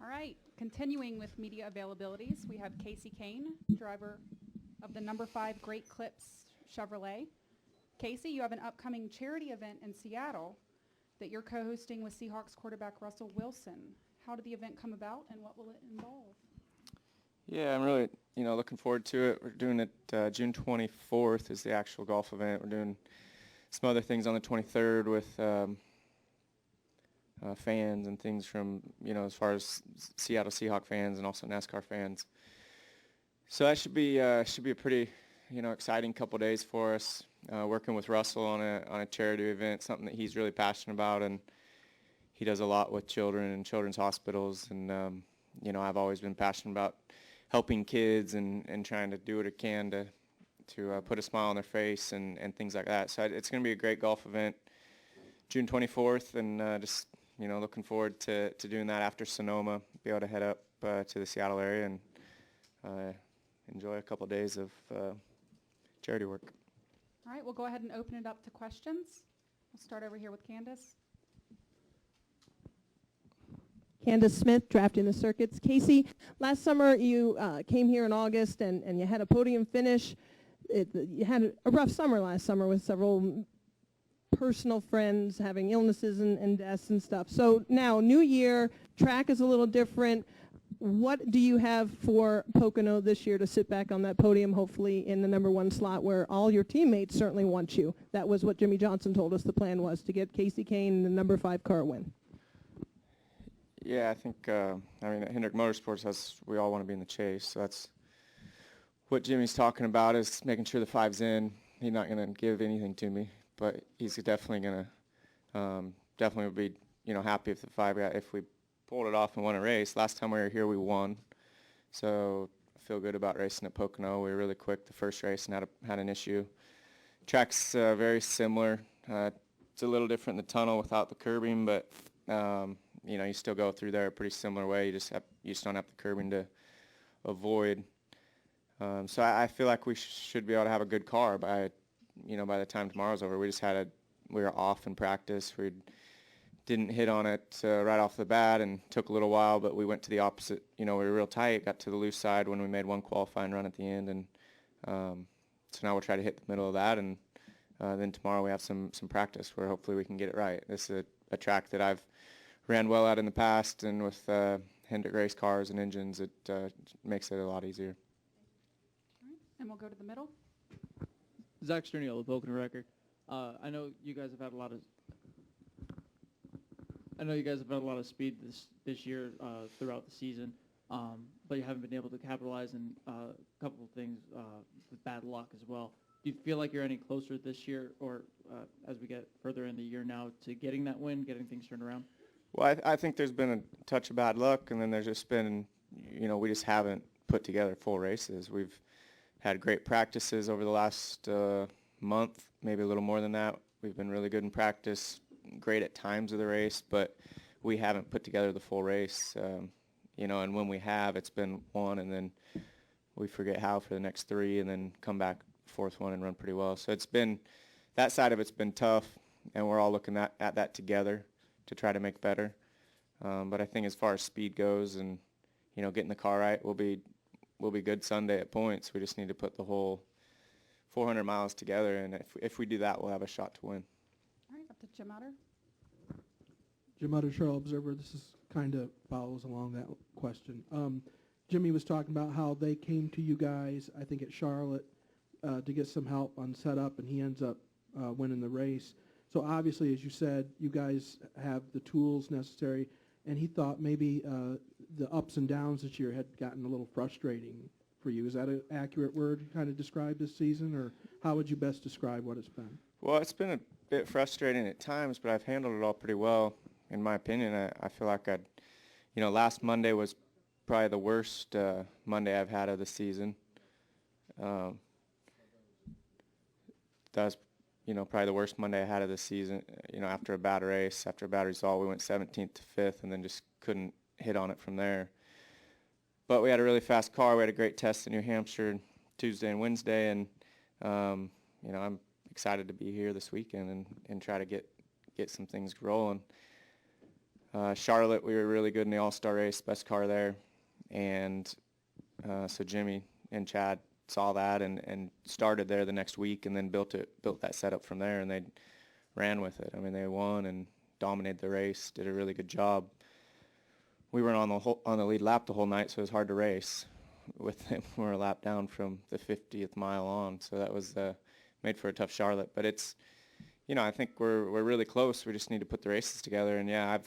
All right, continuing with media availabilities, we have Kasey Kahne, driver of the number 5 Great Clips Chevrolet. Kasey, you have an upcoming charity event in Seattle that you're co-hosting with Seahawks quarterback Russell Wilson. How did the event come about, and what will it involve? Yeah, I'm really, looking forward to it. We're doing it June 24th is the actual golf event. We're doing some other things on the 23rd with fans and things from, as far as Seattle Seahawks fans and also NASCAR fans. So that should be a pretty, exciting couple days for us. Working with Russell on a charity event, something that he's really passionate about, and he does a lot with children and children's hospitals. And I've always been passionate about helping kids and trying to do what I can to put a smile on their face and things like that. So it's going to be a great golf event, June 24th, and just looking forward to doing that after Sonoma. Be able to head up to the Seattle area and enjoy a couple of days of charity work. All right, we'll go ahead and open it up to questions. We'll start over here with Candace. Candace Smith, Drafting the Circuits. Kasey, last summer you came here in August and you had a podium finish. You had a rough summer last summer with several personal friends having illnesses and deaths and stuff. So now, new year, track is a little different. What do you have for Pocono this year to sit back on that podium, hopefully in the number 1 slot where all your teammates certainly want you? That was what Jimmy Johnson told us the plan was, to get Kasey Kahne the number 5 car win. Yeah, I think, at Hendrick Motorsports, we all want to be in the chase. So that's what Jimmy's talking about, is making sure the 5's in. He's not going to give anything to me, but he's definitely going to, definitely would be, happy if the 5 got, if we pulled it off and won a race. Last time we were here, we won. So I feel good about racing at Pocono. We were really quick the first race and had an issue. Track's very similar. It's a little different in the tunnel without the curbing, but you still go through there a pretty similar way. You just don't have the curbing to avoid. So I feel like we should be able to have a good car by the time tomorrow's over. We were off in practice. We didn't hit on it right off the bat and took a little while, but we went to the opposite. We were real tight, got to the loose side when we made one qualifying run at the end, and so now we'll try to hit the middle of that, and then tomorrow we have some practice where hopefully we can get it right. This is a track that I've ran well at in the past, and with Hendrick race cars and engines, it makes it a lot easier. All right, and we'll go to the middle. Zach Sterniel, the Pocono Record. I know you guys have had a lot of speed this year throughout the season, but you haven't been able to capitalize on a couple of things with bad luck as well. Do you feel like you're any closer this year, or as we get further in the year now, to getting that win, getting things turned around? Well, I think there's been a touch of bad luck, and then there's just been, we just haven't put together full races. We've had great practices over the last month, maybe a little more than that. We've been really good in practice, great at times of the race, but we haven't put together the full race. And when we have, it's been one, and then we forget how for the next 3, and then come back 4th one and run pretty well. So it's been, that side of it's been tough, and we're all looking at that together to try to make better. But I think as far as speed goes and, getting the car right, we'll be good Sunday at points. We just need to put the whole 400 miles together, and if we do that, we'll have a shot to win. All right, up to Jim Utter. Jim Utter, Charlotte Observer. This is kind of follows along that question. Jimmy was talking about how they came to you guys, I think at Charlotte, to get some help on setup, and he ends up winning the race. So obviously, as you said, you guys have the tools necessary, and he thought maybe the ups and downs this year had gotten a little frustrating for you. Is that an accurate word to kind of describe this season, or how would you best describe what it's been? Well, it's been a bit frustrating at times, but I've handled it all pretty well, in my opinion. I feel like last Monday was probably the worst Monday I've had of the season. That was probably the worst Monday I had of the season. After a bad race, after a bad result, we went 17th to 5th, and then just couldn't hit on it from there. But we had a really fast car. We had a great test in New Hampshire Tuesday and Wednesday, and I'm excited to be here this weekend and try to get some things rolling. Charlotte, we were really good in the All-Star race, best car there. And so Jimmy and Chad saw that and started there the next week, and then built that setup from there, and they ran with it. I mean, they won and dominated the race, did a really good job. We weren't on the lead lap the whole night, so it was hard to race with them. We were a lap down from the 50th mile on, so that was made for a tough Charlotte. But it's, I think we're really close. We just need to put the races together. And yeah,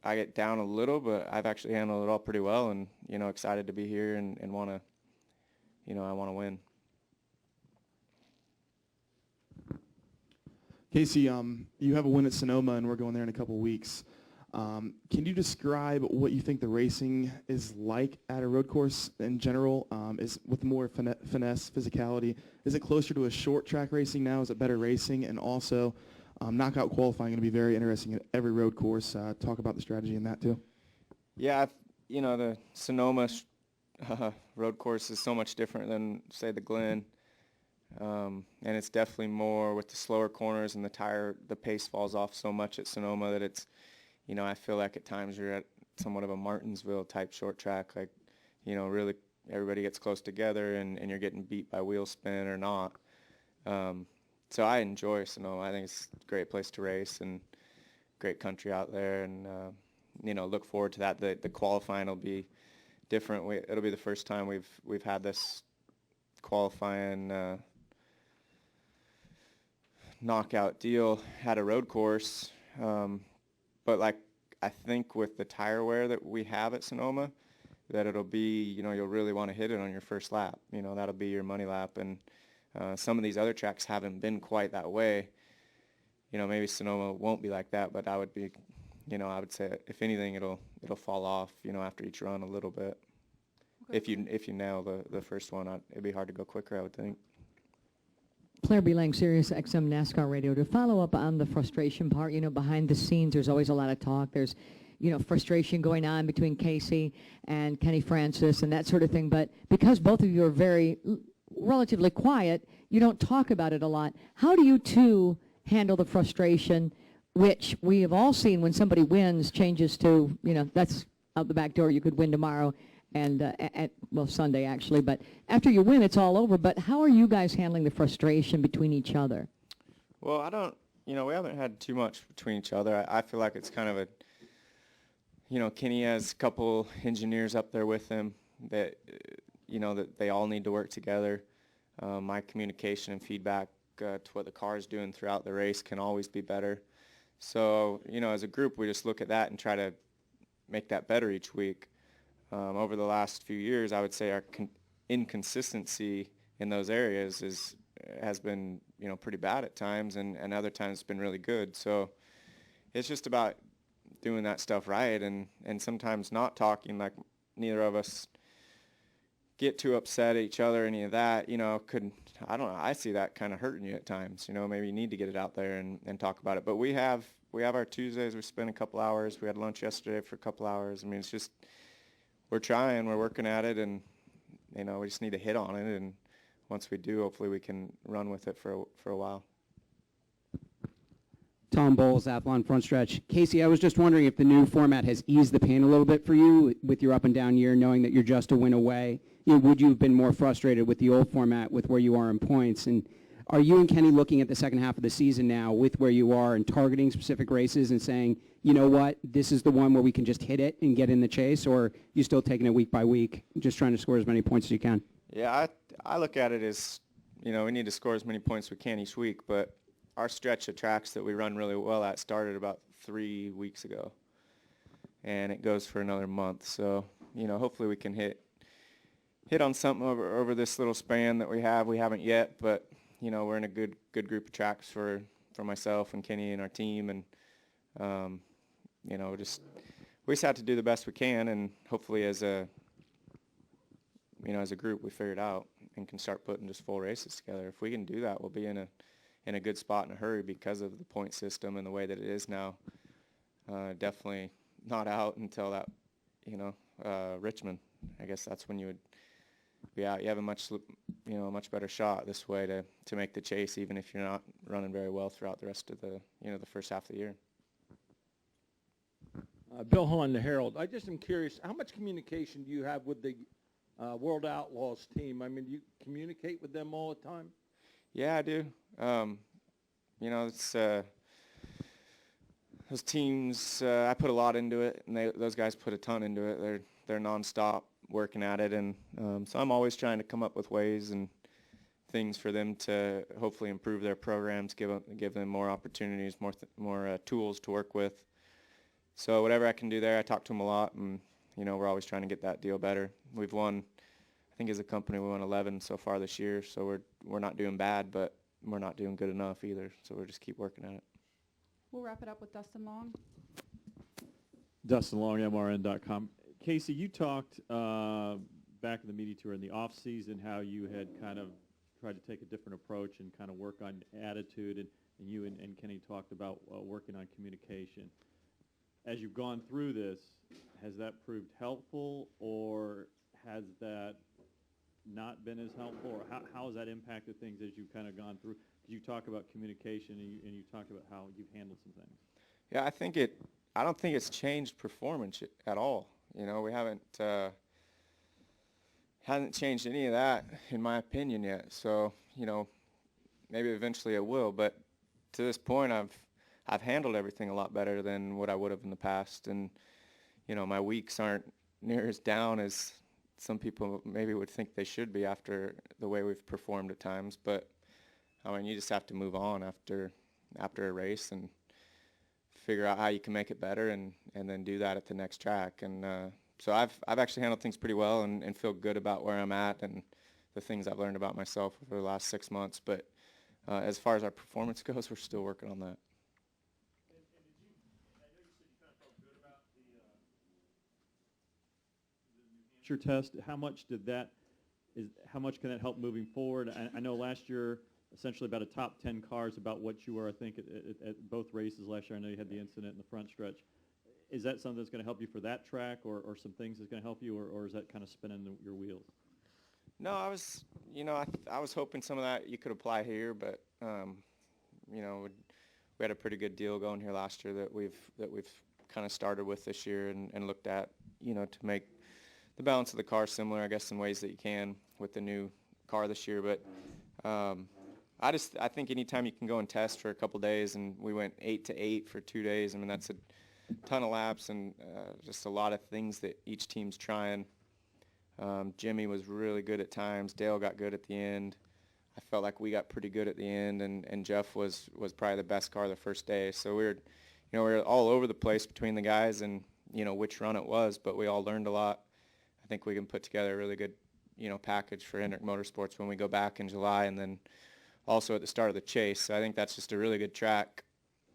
I get down a little, but I've actually handled it all pretty well, and excited to be here and want to, I want to win. Kasey, you have a win at Sonoma, and we're going there in a couple weeks. Can you describe what you think the racing is like at a road course in general? Is with more finesse, physicality? Is it closer to a short track racing now? Is it better racing? And also, knockout qualifying going to be very interesting at every road course. Talk about the strategy in that too. Yeah, the Sonoma road course is so much different than, say, the Glen. And it's definitely more with the slower corners, and the pace falls off so much at Sonoma that it's, I feel like at times you're at somewhat of a Martinsville type short track, like, really everybody gets close together and you're getting beat by wheel spin or not. So I enjoy Sonoma. I think it's a great place to race and great country out there, and, look forward to that. The qualifying will be different. It'll be the first time we've had this qualifying knockout deal at a road course. But I think with the tire wear that we have at Sonoma, that it'll be, you'll really want to hit it on your first lap. That'll be your money lap. And some of these other tracks haven't been quite that way. Maybe Sonoma won't be like that, but I would say if anything, it'll fall off, after each run a little bit. Okay. If you nail the first one, it'd be hard to go quicker, I would think. Claire Belang, Sirius XM NASCAR Radio. To follow up on the frustration part, behind the scenes, there's always a lot of talk. There's, frustration going on between Kasey and Kenny Francis and that sort of thing. But because both of you are very relatively quiet, you don't talk about it a lot. How do you two handle the frustration, which we have all seen when somebody wins changes to, that's out the back door, you could win tomorrow. And Sunday actually, but after you win, it's all over. But how are you guys handling the frustration between each other? Well, we haven't had too much between each other. I feel like it's kind of Kenny has a couple engineers up there with him that, that they all need to work together. My communication and feedback to what the car is doing throughout the race can always be better. So, as a group, we just look at that and try to make that better each week. Over the last few years, I would say our inconsistency in those areas has been, pretty bad at times, and other times it's been really good. So it's just about doing that stuff right, and sometimes not talking, like neither of us get too upset at each other, any of that, I don't know, I see that kind of hurting you at times. Maybe you need to get it out there and talk about it. But we have our Tuesdays, we spend a couple hours. We had lunch yesterday for a couple hours. I mean, it's just, we're trying, we're working at it, and we just need to hit on it, and once we do, hopefully we can run with it for a while. Tom Bowles, Athlon Front Stretch. Kasey, I was just wondering if the new format has eased the pain a little bit for you with your up and down year, knowing that you're just a win away. Would you have been more frustrated with the old format with where you are in points? And are you and Kenny looking at the second half of the season now with where you are and targeting specific races and saying, you know what, this is the one where we can just hit it and get in the chase, or you still taking it week by week, just trying to score as many points as you can? Yeah, I look at it as, we need to score as many points as we can each week, but our stretch of tracks that we run really well at started about 3 weeks ago, and it goes for another month. So, hopefully we can hit on something over this little span that we have. We haven't yet, but, we're in a good group of tracks for myself and Kenny and our team, and, we just have to do the best we can, and hopefully as a group we figure it out and can start putting just full races together. If we can do that, we'll be in a good spot in a hurry because of the point system and the way that it is now. Definitely not out until that, Richmond. I guess that's when you would be out. You have a much better shot this way to make the chase, even if you're not running very well throughout the rest of the, the first half of the year. Bill Hahn, the Herald. I just am curious, how much communication do you have with the World Outlaws team? I mean, do you communicate with them all the time? Yeah, I do. You know, it's those teams. I put a lot into it, and those guys put a ton into it. They're nonstop working at it, and so I'm always trying to come up with ways and things for them to hopefully improve their programs, give them more opportunities, more tools to work with. So whatever I can do there, I talk to them a lot, and you know, we're always trying to get that deal better. We've won, I think as a company, we won 11 so far this year, so we're not doing bad, but we're not doing good enough either, so we'll just keep working at it. We'll wrap it up with Dustin Long. Dustin Long, MRN.com. Kasey, you talked back in the media tour in the off season how you had kind of tried to take a different approach and kind of work on attitude, and you and Kenny talked about working on communication. As you've gone through this, has that proved helpful, or has that not been as helpful, or how has that impacted things as you've kind of gone through? Because you talk about communication, and you talked about how you've handled some things. Yeah, I don't think it's changed performance at all. You know, we hasn't changed any of that, in my opinion, yet. So, you know, maybe eventually it will, but to this point, I've handled everything a lot better than what I would have in the past, and you know, my weeks aren't near as down as some people maybe would think they should be after the way we've performed at times. But I mean, you just have to move on after a race and figure out how you can make it better, and then do that at the next track. And so I've actually handled things pretty well, and feel good about where I'm at and the things I've learned about myself over the last 6 months. But as far as our performance goes, we're still working on that. Your test, how much can that help moving forward? I know last year, essentially about a top 10 cars, about what you were, I think, at both races last year. I know you had the incident in the front stretch. Is that something that's going to help you for that track, or some things that's going to help you, or is that kind of spinning your wheels? No, I was hoping some of that you could apply here, but you know, we had a pretty good deal going here last year that we've kind of started with this year, and looked at, you know, to make the balance of the car similar, I guess, in ways that you can with the new car this year. But I think anytime you can go and test for a couple days, and we went 8-8 for 2 days. I mean, that's a ton of laps, and just a lot of things that each team's trying. Jimmy was really good at times. Dale got good at the end. I felt like we got pretty good at the end, and Jeff was probably the best car the first day. So we were all over the place between the guys, and you know which run it was, but we all learned a lot. I think we can put together a really good, you know, package for Hendrick Motorsports when we go back in July, and then also at the start of the Chase. So I think that's just a really good track,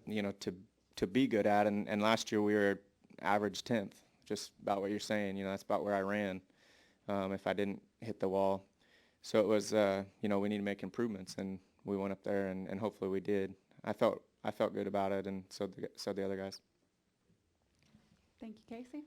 you know, to be good at. And last year we were average 10th, just about what you're saying. You know, that's about where I ran if I didn't hit the wall. So it was, you know, we need to make improvements, and we went up there, and hopefully we did. I felt good about it, and so the other guys. Thank you, Kasey.